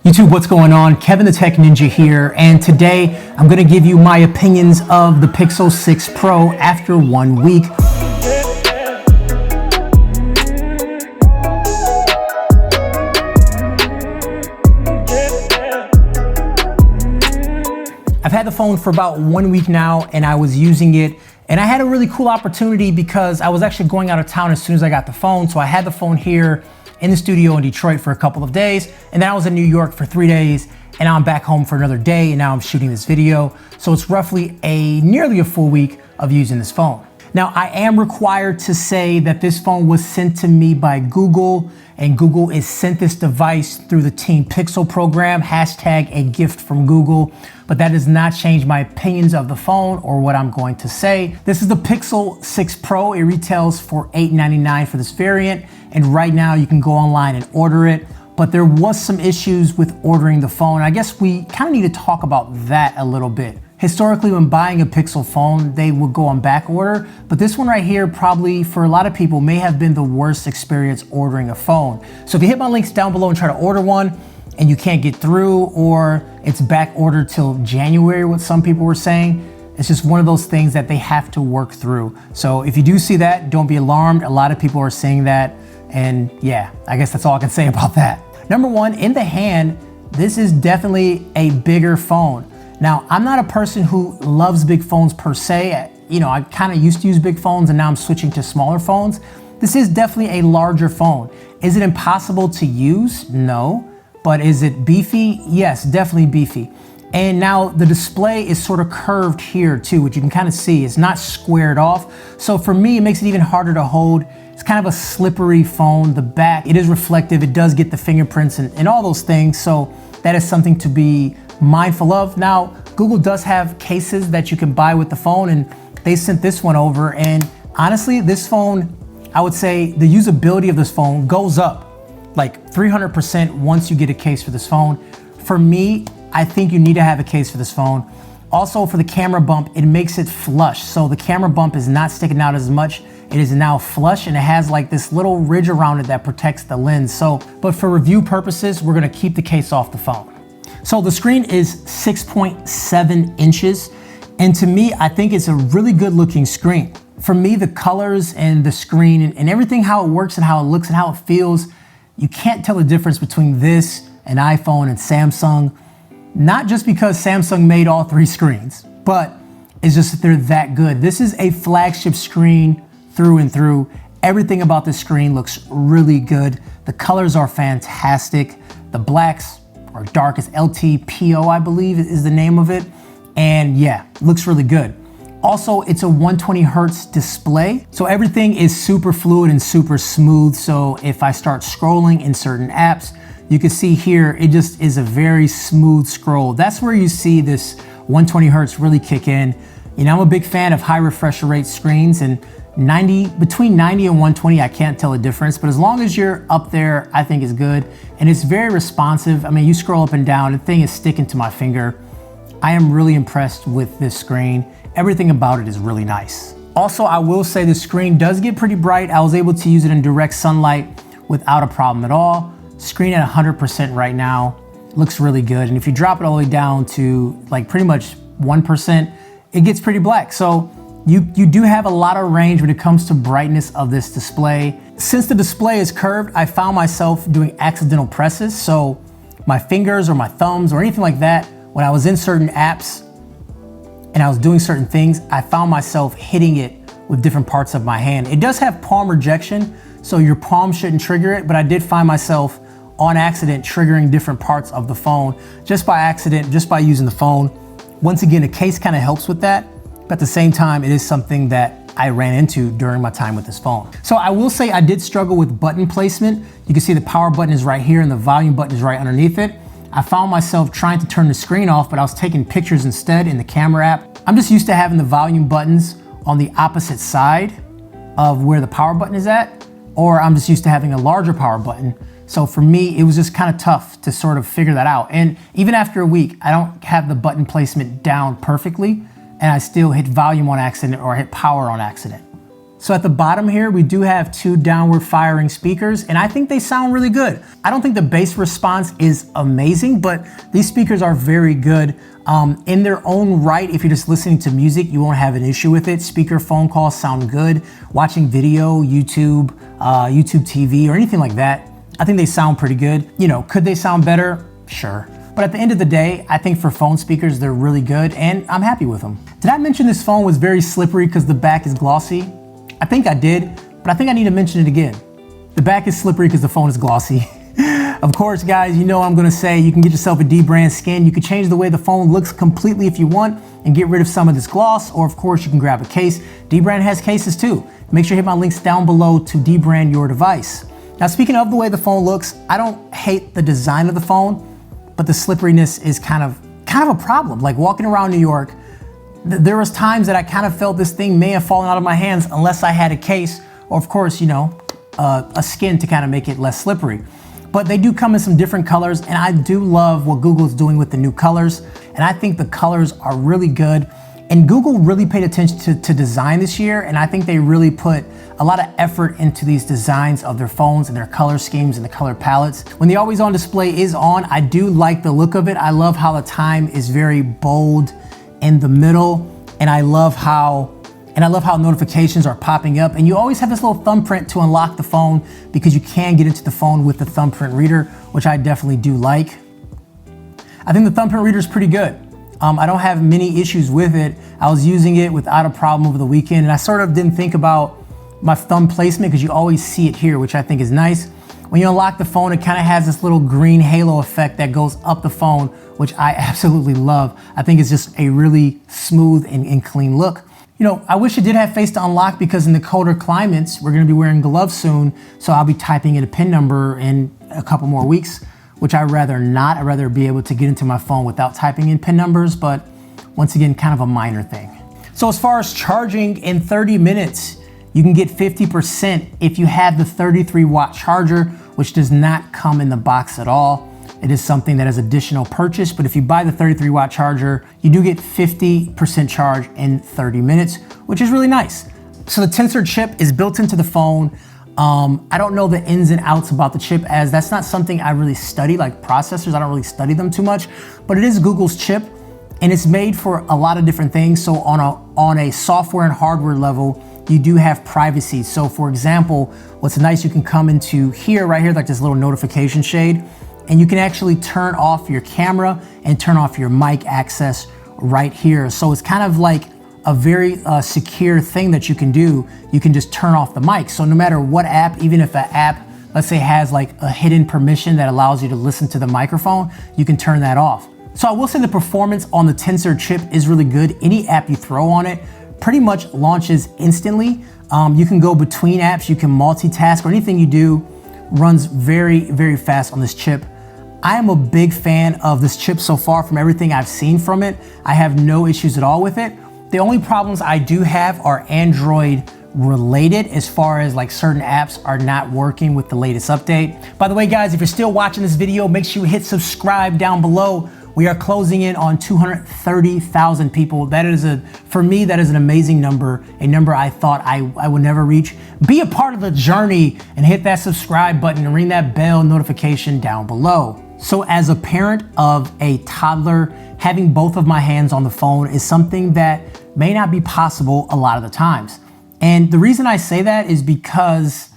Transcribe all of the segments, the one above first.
YouTube, what's going on? Kevin the Tech Ninja here, and today I'm going to give you my opinions of the Pixel 6 Pro after 1 week. I've had the phone for about 1 week now, and I was using it, and I had a really cool opportunity because I was actually going out of town as soon as I got the phone. So I had the phone here in the studio in Detroit for a couple of days, and then I was in New York for 3 days, and now I'm back home for another day, and now I'm shooting this video. So it's roughly nearly a full week of using this phone. Now, I am required to say that this phone was sent to me by Google, and Google has sent this device through the Team Pixel program, hashtag a gift from Google, but that does not change my opinions of the phone or what I'm going to say. This is the Pixel 6 Pro. It retails for $899 for this variant, and right now you can go online and order it, but there was some issues with ordering the phone. I guess we kind of need to talk about that a little bit. Historically, when buying a Pixel phone, they would go on back order, but this one right here probably for a lot of people may have been the worst experience ordering a phone. So if you hit my links down below and try to order one and you can't get through, or it's back ordered till January, what some people were saying, it's just one of those things that they have to work through. So if you do see that, don't be alarmed. A lot of people are saying that, and yeah, I guess that's all I can say about that. Number one, in the hand, this is definitely a bigger phone. Now, I'm not a person who loves big phones per se. You know, I kind of used to use big phones and now I'm switching to smaller phones. This is definitely a larger phone. Is it impossible to use? No. But is it beefy? Yes, definitely beefy. And now the display is sort of curved here too, which you can kind of see. It's not squared off. So for me, it makes it even harder to hold. It's kind of a slippery phone. The back, it is reflective. It does get the fingerprints and all those things. So that is something to be mindful of. Now, Google does have cases that you can buy with the phone, and they sent this one over. And honestly, this phone, I would say the usability of this phone goes up like 300% once you get a case for this phone. For me, I think you need to have a case for this phone. Also, for the camera bump, it makes it flush. So the camera bump is not sticking out as much. It is now flush, and it has like this little ridge around it that protects the lens. So, but for review purposes, we're gonna keep the case off the phone. So the screen is 6.7 inches. And to me, I think it's a really good looking screen. For me, the colors and the screen and everything, how it works and how it looks and how it feels, you can't tell the difference between this and iPhone and Samsung. Not just because Samsung made all 3 screens, but it's just that they're that good. This is a flagship screen through and through. Everything about this screen looks really good. The colors are fantastic. The blacks are dark as LTPO, I believe is the name of it. And yeah, looks really good. Also, it's a 120 hertz display. So everything is super fluid and super smooth. So if I start scrolling in certain apps, you can see here, it just is a very smooth scroll. That's where you see this 120 hertz really kick in. You know, I'm a big fan of high refresh rate screens, and between 90 and 120, I can't tell a difference, but as long as you're up there, I think it's good. And it's very responsive. I mean, you scroll up and down, the thing is sticking to my finger. I am really impressed with this screen. Everything about it is really nice. Also, I will say the screen does get pretty bright. I was able to use it in direct sunlight without a problem at all. Screen at 100% right now, looks really good. And if you drop it all the way down to like pretty much 1%, it gets pretty black. So you do have a lot of range when it comes to brightness of this display. Since the display is curved, I found myself doing accidental presses. So my fingers or my thumbs or anything like that, when I was in certain apps and I was doing certain things, I found myself hitting it with different parts of my hand. It does have palm rejection, so your palm shouldn't trigger it, but I did find myself on accident triggering different parts of the phone just by accident, just by using the phone. Once again, a case kind of helps with that, but at the same time, it is something that I ran into during my time with this phone. So I will say I did struggle with button placement. You can see the power button is right here and the volume button is right underneath it. I found myself trying to turn the screen off, but I was taking pictures instead in the camera app. I'm just used to having the volume buttons on the opposite side of where the power button is at, or I'm just used to having a larger power button. So for me, it was just kind of tough to sort of figure that out. And even after a week, I don't have the button placement down perfectly, and I still hit volume on accident or hit power on accident. So at the bottom here, we do have 2 downward firing speakers, and I think they sound really good. I don't think the bass response is amazing, but these speakers are very good. In their own right, if you're just listening to music, you won't have an issue with it. Speaker phone calls sound good. Watching video, YouTube, YouTube TV, or anything like that, I think they sound pretty good. You know, could they sound better? Sure. But at the end of the day, I think for phone speakers, they're really good, and I'm happy with them. Did I mention this phone was very slippery because the back is glossy? I think I did, but I think I need to mention it again. The back is slippery because the phone is glossy. Of course, guys, you know I'm gonna say you can get yourself a dbrand skin. You can change the way the phone looks completely if you want and get rid of some of this gloss, or of course you can grab a case. dbrand has cases too. Make sure you hit my links down below to dbrand your device. Now, speaking of the way the phone looks, I don't hate the design of the phone, but the slipperiness is kind of a problem. Like walking around New York, there was times that I kind of felt this thing may have fallen out of my hands unless I had a case, or of course, you know, a skin to kind of make it less slippery. But they do come in some different colors, and I do love what Google's doing with the new colors, and I think the colors are really good. And Google really paid attention to design this year, and I think they really put a lot of effort into these designs of their phones and their color schemes and the color palettes. When the always on display is on, I do like the look of it. I love how the time is very bold in the middle, and I love how notifications are popping up, and you always have this little thumbprint to unlock the phone because you can get into the phone with the thumbprint reader, which I definitely do like. I think the thumbprint reader is pretty good. I don't have many issues with it. I was using it without a problem over the weekend, and I sort of didn't think about my thumb placement because you always see it here, which I think is nice. When you unlock the phone, it kind of has this little green halo effect that goes up the phone, which I absolutely love. I think it's just a really smooth and clean look. You know, I wish it did have face to unlock because in the colder climates, we're gonna be wearing gloves soon, so I'll be typing in a PIN number in a couple more weeks, which I'd rather not. I'd rather be able to get into my phone without typing in PIN numbers, but once again, kind of a minor thing. So as far as charging, in 30 minutes, you can get 50% if you have the 33-watt charger, which does not come in the box at all. It is something that is additional purchase, but if you buy the 33-watt charger, you do get 50% charge in 30 minutes, which is really nice. So the Tensor chip is built into the phone. I don't know the ins and outs about the chip, as that's not something I really study, like processors. I don't really study them too much, but it is Google's chip, and it's made for a lot of different things. So on a software and hardware level, you do have privacy. So for example, what's nice, you can come into here, right here, like this little notification shade, and you can actually turn off your camera and turn off your mic access right here. So it's kind of like a very secure thing that you can do. You can just turn off the mic. So no matter what app, even if an app, let's say, has like a hidden permission that allows you to listen to the microphone, you can turn that off. So I will say the performance on the Tensor chip is really good. Any app you throw on it pretty much launches instantly. You can go between apps, you can multitask, or anything you do runs very, very fast on this chip. I am a big fan of this chip so far. From everything I've seen from it, I have no issues at all with it. The only problems I do have are Android related, as far as like certain apps are not working with the latest update. By the way, guys, if you're still watching this video, make sure you hit subscribe down below. We are closing in on 230,000 people. That is for me, that is an amazing number, a number I thought I would never reach. Be a part of the journey and hit that subscribe button and ring that bell notification down below. So as a parent of a toddler, having both of my hands on the phone is something that may not be possible a lot of the times. And the reason I say that is because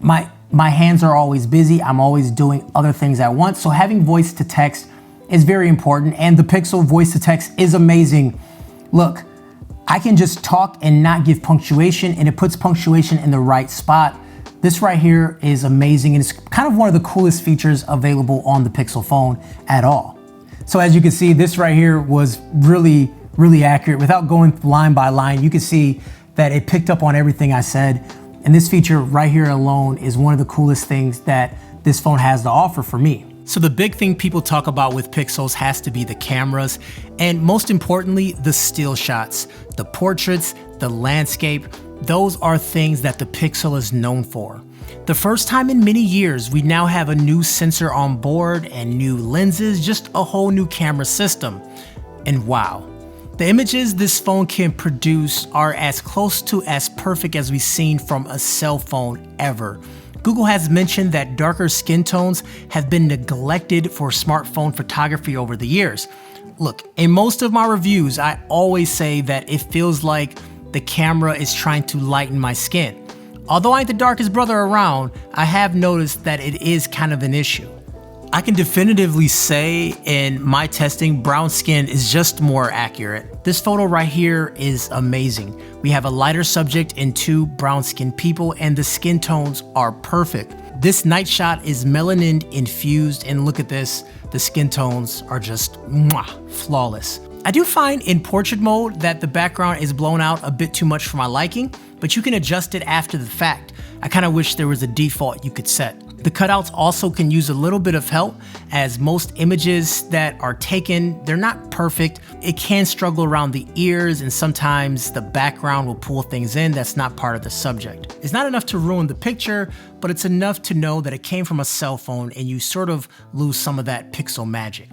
my hands are always busy. I'm always doing other things at once. So having voice to text is very important, and the Pixel voice to text is amazing. Look, I can just talk and not give punctuation, and it puts punctuation in the right spot. This right here is amazing, and it's kind of one of the coolest features available on the Pixel phone at all. So as you can see, this right here was really, really accurate. Without going line by line, you can see that it picked up on everything I said. And this feature right here alone is one of the coolest things that this phone has to offer for me. So the big thing people talk about with Pixels has to be the cameras, and most importantly, the still shots, the portraits, the landscape. Those are things that the Pixel is known for. The first time in many years, we now have a new sensor on board and new lenses, just a whole new camera system. And wow, The images this phone can produce are as close to as perfect as we've seen from a cell phone ever. Google has mentioned that darker skin tones have been neglected for smartphone photography over the years. Look, in most of my reviews, I always say that it feels like the camera is trying to lighten my skin. Although I ain't the darkest brother around, I have noticed that it is kind of an issue. I can definitively say in my testing, brown skin is just more accurate. This photo right here is amazing. We have a lighter subject and two brown skinned people, and the skin tones are perfect. This night shot is melanin infused, and look at this, the skin tones are just flawless. I do find in portrait mode that the background is blown out a bit too much for my liking, but you can adjust it after the fact. I kind of wish there was a default you could set. The cutouts also can use a little bit of help, as most images that are taken, they're not perfect. It can struggle around the ears, and sometimes the background will pull things in that's not part of the subject. It's not enough to ruin the picture, but it's enough to know that it came from a cell phone and you sort of lose some of that pixel magic.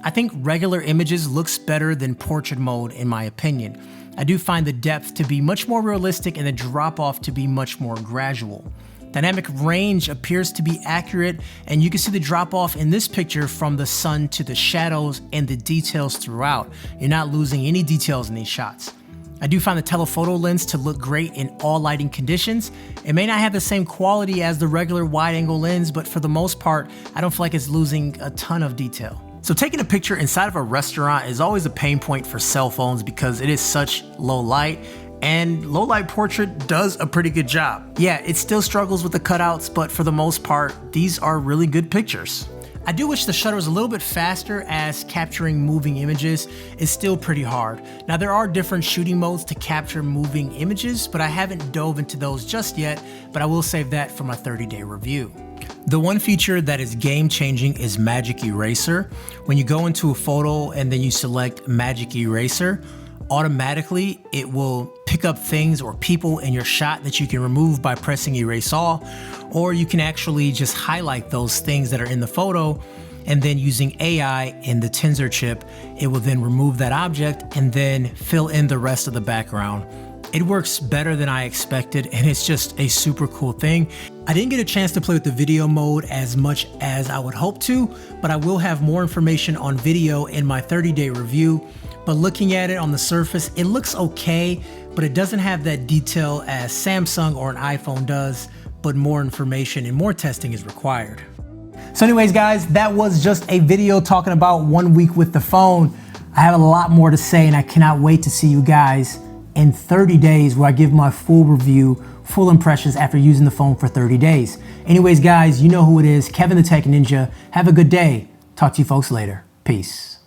I think regular images looks better than portrait mode in my opinion. I do find the depth to be much more realistic and the drop off to be much more gradual. Dynamic range appears to be accurate, and you can see the drop off in this picture from the sun to the shadows and the details throughout. You're not losing any details in these shots. I do find the telephoto lens to look great in all lighting conditions. It may not have the same quality as the regular wide angle lens, but for the most part, I don't feel like it's losing a ton of detail. So taking a picture inside of a restaurant is always a pain point for cell phones because it is such low light, and low light portrait does a pretty good job. Yeah, it still struggles with the cutouts, but for the most part, these are really good pictures. I do wish the shutter was a little bit faster, as capturing moving images is still pretty hard. Now there are different shooting modes to capture moving images, but I haven't dove into those just yet, but I will save that for my 30-day review. The one feature that is game changing is Magic Eraser. When you go into a photo and then you select Magic Eraser, automatically it will pick up things or people in your shot that you can remove by pressing Erase All, or you can actually just highlight those things that are in the photo, and then using AI in the Tensor chip, it will then remove that object and then fill in the rest of the background. It works better than I expected, and it's just a super cool thing. I didn't get a chance to play with the video mode as much as I would hope to, but I will have more information on video in my 30-day review. But looking at it on the surface, it looks okay, but it doesn't have that detail as Samsung or an iPhone does, but more information and more testing is required. So anyways, guys, that was just a video talking about 1 week with the phone. I have a lot more to say, and I cannot wait to see you guys in 30 days where I give my full review, full impressions after using the phone for 30 days. Anyways, guys, you know who it is, Kevin the Tech Ninja. Have a good day. Talk to you folks later. Peace.